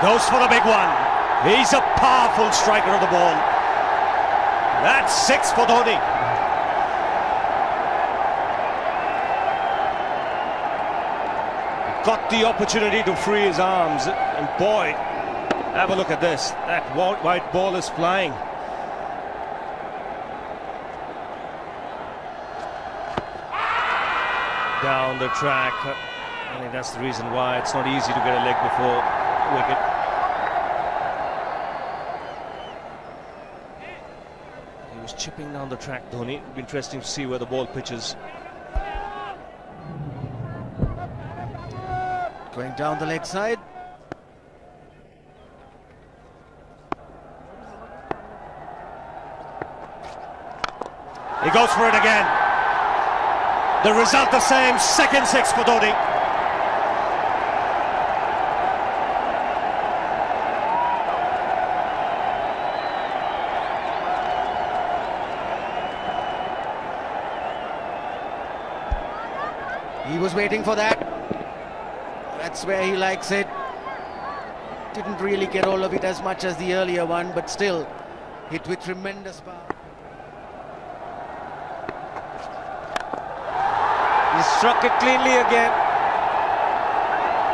goes for the big one. He's a powerful striker of the ball. That's 6 for Dhoni. Got the opportunity to free his arms, and boy, have a look at this. That white ball is flying. Down the track. I think that's the reason why it's not easy to get a leg before wicket. He was chipping down the track, Dhoni. It'll be interesting to see where the ball pitches. Going down the leg side. He goes for it again. The result the same, second 6 for Dhoni. He was waiting for that. That's where he likes it. Didn't really get all of it as much as the earlier one, but still hit with tremendous power. He struck it cleanly again.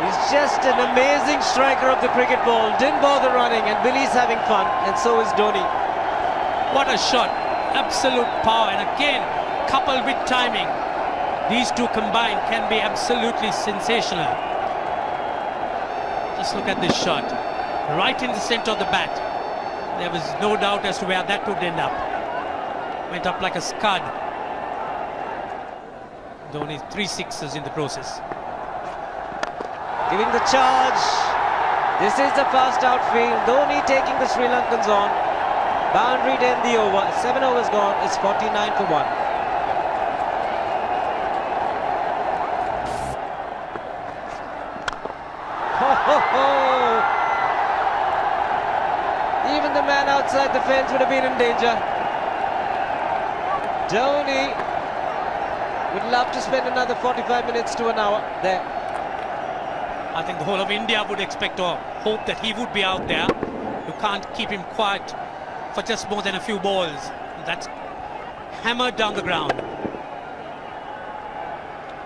He's just an amazing striker of the cricket ball. Didn't bother running, and Billy's having fun, and so is Dhoni. What a shot. Absolute power, and again, coupled with timing. These two combined can be absolutely sensational. Just look at this shot. Right in the center of the bat. There was no doubt as to where that would end up. Went up like a scud. Dhoni 3 sixes in the process. Giving the charge. This is the fast outfield. Dhoni taking the Sri Lankans on. Boundary to end the over. 7 overs gone. It's 49 for 1. Even the man outside the fence would have been in danger. Dhoni would love to spend another 45 minutes to an hour there. I think the whole of India would expect or hope that he would be out there. You can't keep him quiet for just more than a few balls. That's hammered down the ground.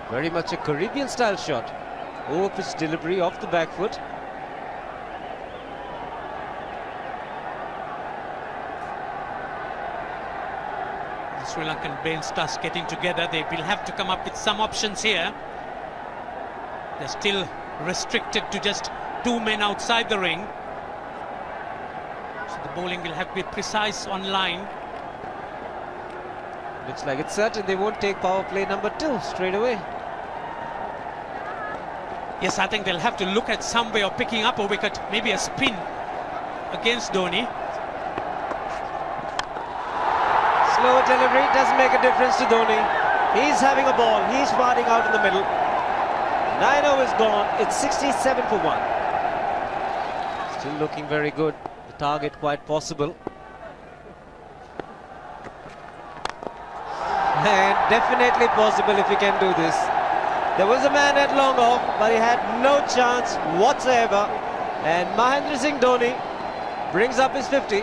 Very much a Caribbean style shot. Over-pitch delivery off the back foot. The Sri Lankan bench starts getting together. They will have to come up with some options here. They're still restricted to just 2 men outside the ring. So the bowling will have to be precise on line. Looks like it's certain they won't take power play number 2 straight away. Yes, I think they'll have to look at some way of picking up a wicket, maybe a spin against Dhoni. Slower delivery doesn't make a difference to Dhoni. He's having a ball, he's farting out in the middle. 9 overs gone, it's 67 for 1. Still looking very good, the target quite possible. And definitely possible if he can do this. There was a man at long off, but he had no chance whatsoever. And Mahendra Singh Dhoni brings up his 50.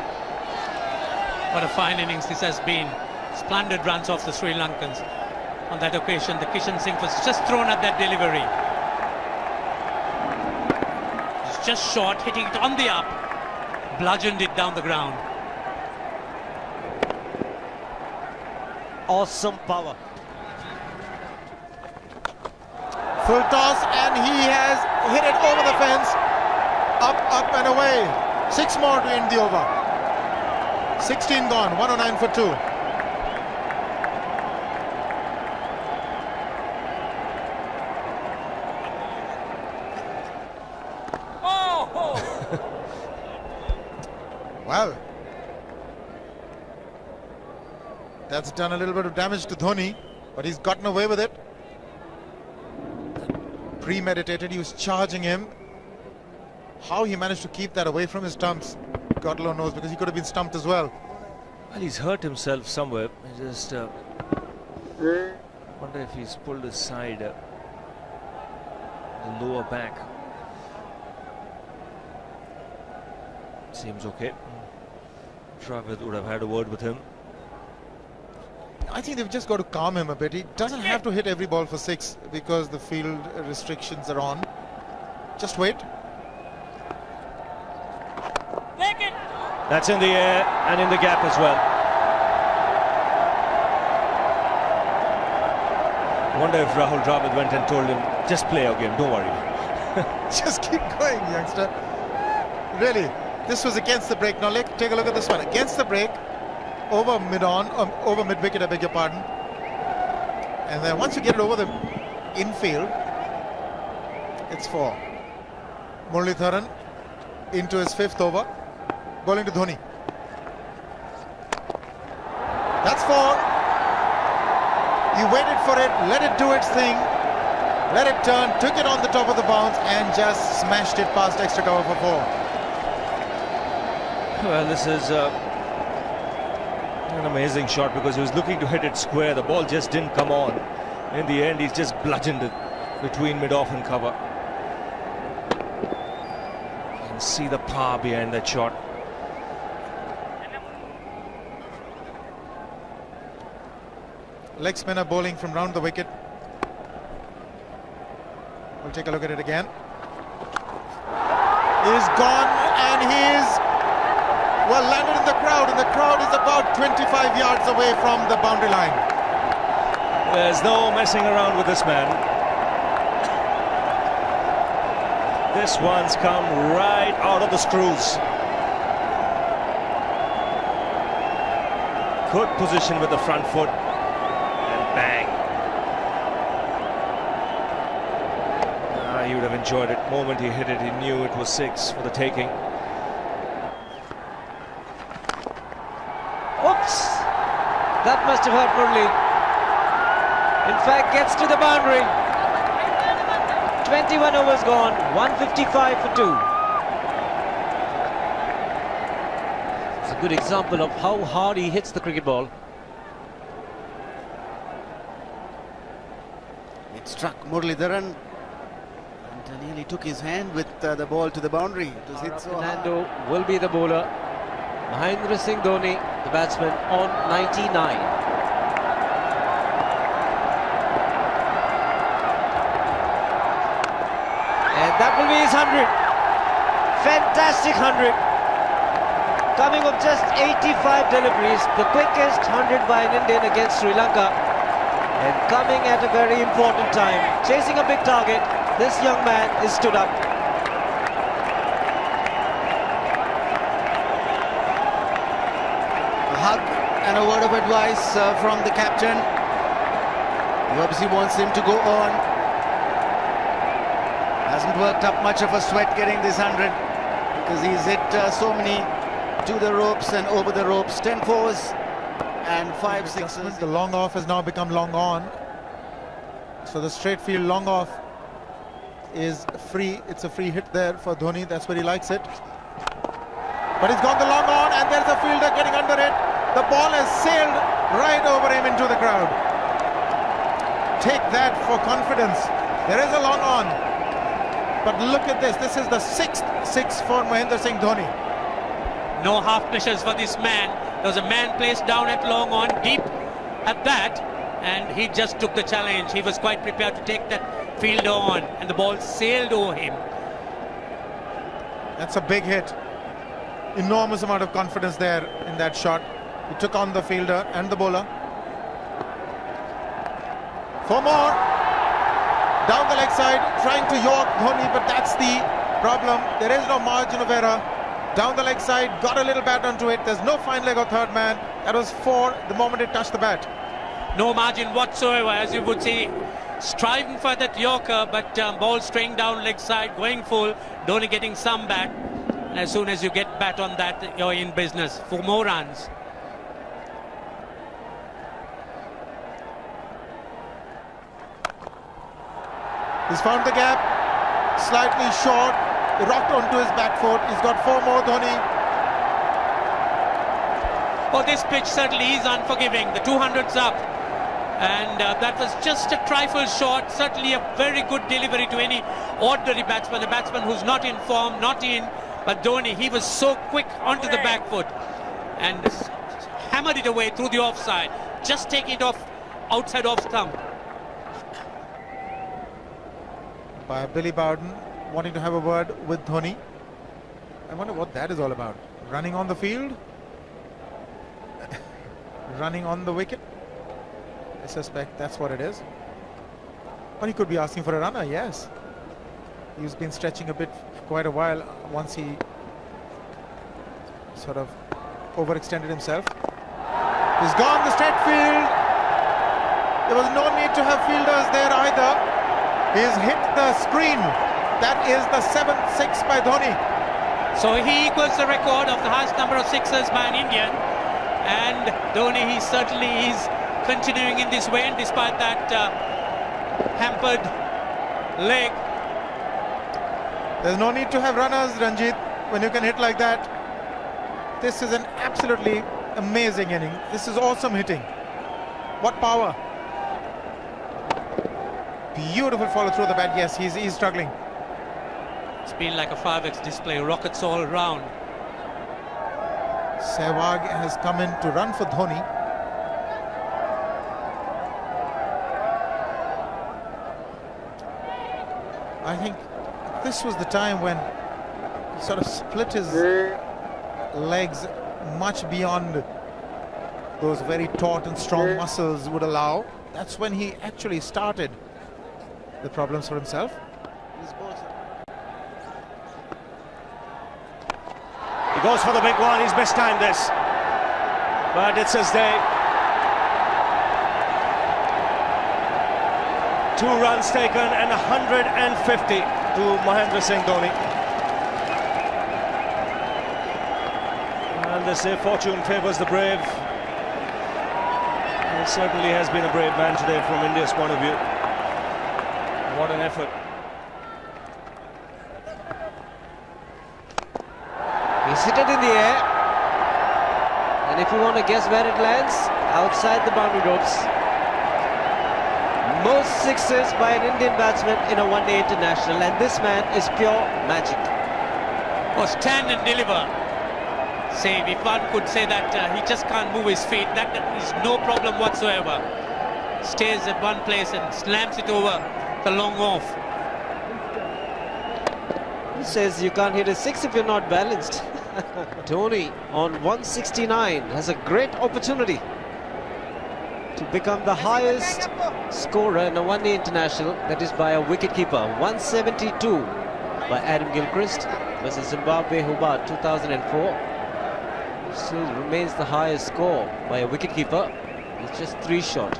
What a fine innings this has been. Splendid runs off the Sri Lankans. On that occasion, the Kishan Singh was just thrown at that delivery. It's just short, hitting it on the up. Bludgeoned it down the ground. Awesome power. Full toss, and he has hit it over the fence. Up and away. 6 more to end the over. 16 gone, 109 for 2. Well, that's done a little bit of damage to Dhoni, but he's gotten away with it. Premeditated, he was charging him. How he managed to keep that away from his stumps, God alone knows, because he could have been stumped as well. Well, he's hurt himself somewhere. I just wonder if he's pulled his side, the lower back. Seems okay. Dravid would have had a word with him. I think they've just got to calm him a bit. He doesn't have to hit every ball for 6 because the field restrictions are on. Just wait. That's in the air and in the gap as well. I wonder if Rahul Dravid went and told him, just play your game, don't worry. Just keep going, youngster. Really, this was against the break. Now take a look at this one. Against the break, over mid-wicket, I beg your pardon. And then once you get it over the infield, it's 4. Muralitharan into his 5th over, bowling to Dhoni. That's 4. He waited for it, let it do its thing, let it turn, took it on the top of the bounce and just smashed it past extra cover for 4. Well, this is an amazing shot because he was looking to hit it square. The ball just didn't come on. In the end, he's just bludgeoned it between mid-off and cover. You can see the power behind that shot. Leg spinner bowling from round the wicket. We'll take a look at it again. He's gone and he's well landed in the crowd, and the crowd is about 25 yards away from the boundary line. There's no messing around with this man. This one's come right out of the screws. Good position with the front foot. Bang. He would have enjoyed it. The moment he hit it, he knew it was 6 for the taking. Oops! That must have hurt Murli. In fact, gets to the boundary. 21 overs gone, 155 for 2. It's a good example of how hard he hits the cricket ball. Struck Muralitharan and nearly took his hand with the ball to the boundary. It was hit so hard. Fernando will be the bowler. Mahendra Singh Dhoni, the batsman, on 99. And that will be his 100. Fantastic 100. Coming of just 85 deliveries, the quickest 100 by an Indian against Sri Lanka. And coming at a very important time, chasing a big target, this young man is stood up. A hug and a word of advice from the captain. He obviously wants him to go on. Hasn't worked up much of a sweat getting this 100 because he's hit so many to the ropes and over the ropes. 10 fours. And 5 sixes. The long off has now become long on. So the straight field long off is free. It's a free hit there for Dhoni. That's where he likes it. But he's gone the long on and there's a fielder getting under it. The ball has sailed right over him into the crowd. Take that for confidence. There is a long on. But look at this. This is the 6th 6 for Mahendra Singh Dhoni. No half measures for this man. There was a man placed down at long on, deep at that, and he just took the challenge. He was quite prepared to take that fielder on, and the ball sailed over him. That's a big hit. Enormous amount of confidence there in that shot. He took on the fielder and the bowler. 4 more. Down the leg side, trying to york Dhoni, but that's the problem. There is no margin of error. Down the leg side, got a little bat onto it. There's no fine leg or third man. That was 4 the moment it touched the bat. No margin whatsoever, as you would see. Striving for that yorker, but ball straying down leg side, going full. Dhoni getting some bat. And as soon as you get bat on that, you're in business for more runs. He's found the gap. Slightly short. He rocked onto his back foot. He's got 4 more, Dhoni. Oh, this pitch certainly is unforgiving. The 200's up. And that was just a trifle short. Certainly a very good delivery to any ordinary batsman. A batsman who's not in form, not in But Dhoni, he was so quick onto the back foot and hammered it away through the offside. Just taking it off outside off stump. By Billy Bowden wanting to have a word with Dhoni. I wonder what that is all about. Running on the field? Running on the wicket? I suspect that's what it is. Or he could be asking for a runner, yes. He's been stretching a bit for quite a while once he sort of overextended himself. He's gone the straight field. There was no need to have fielders there either. He's hit the screen. That is the 7th six by Dhoni. So he equals the record of the highest number of sixes by an Indian. And Dhoni, he certainly is continuing in this way, and despite that hampered leg. There's no need to have runners, Ranjit, when you can hit like that. This is an absolutely amazing inning. This is awesome hitting. What power. Beautiful follow through the bat. Yes, he's struggling. It's been like a 5x display, rockets all round. Sehwag has come in to run for Dhoni. I think this was the time when he sort of split his legs much beyond those very taut and strong muscles would allow. That's when he actually started the problems for himself. He goes for the big one. He's mistimed this, but it's his day. 2 runs taken and 150 to Mahendra Singh Dhoni. And they say fortune favours the brave. He certainly has been a brave man today from India's point of view. What an effort. He's hit it in the air. And if you want to guess where it lands, outside the boundary ropes. Most sixes by an Indian batsman in a one-day international, and this man is pure magic. Oh, stand and deliver. Say, if one could say that he just can't move his feet, that is no problem whatsoever. Stays at one place and slams it over the long off. Who says you can't hit a six if you're not balanced? Dhoni on 169 has a great opportunity to become the highest scorer in a one-day international, that is by a wicketkeeper. 172 by Adam Gilchrist versus Zimbabwe Hobart 2004. Still remains the highest score by a wicketkeeper. It's just 3 short.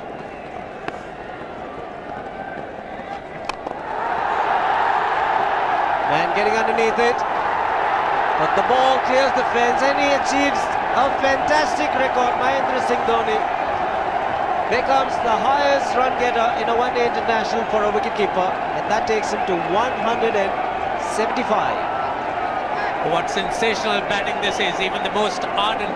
Man getting underneath it, but the ball clears the fence and he achieves a fantastic record. Mahendra Singh Dhoni becomes the highest run getter in a one-day international for a wicketkeeper, and that takes him to 175. What sensational batting this is. Even the most ardent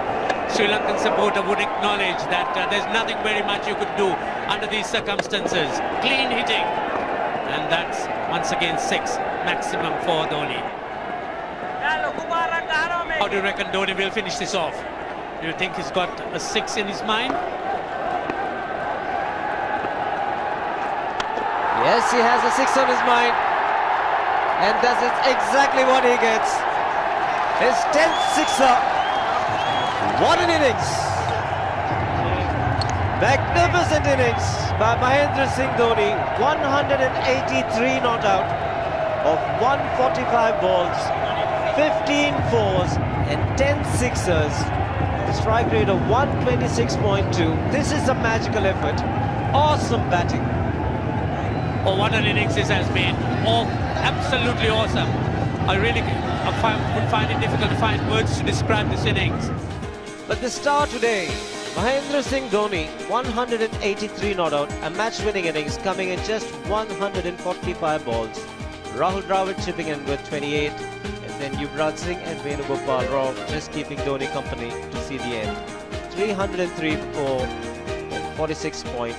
Sri Lankan supporter would acknowledge that there's nothing very much you could do under these circumstances. Clean hitting, and that's once again 6 maximum for Dhoni. How do you reckon Dhoni will finish this off? Do you think he's got a 6 in his mind? Yes, he has a 6 on his mind, and that is exactly what he gets. His 10th sixer. What an innings! Magnificent innings by Mahendra Singh Dhoni. 183 not out of 145 balls, 15 fours and 10 sixers. The strike rate of 126.2. This is a magical effort. Awesome batting. Oh, what an innings this has been. Oh, absolutely awesome. I really would find it difficult to find words to describe this innings. But the star today, Mahendra Singh Dhoni, 183 not out, a match-winning innings coming in just 145 balls. Rahul Dravid chipping in with 28, and then Yuvraj Singh and Venugopal Rao just keeping Dhoni company to see the end. 303 for 46 point.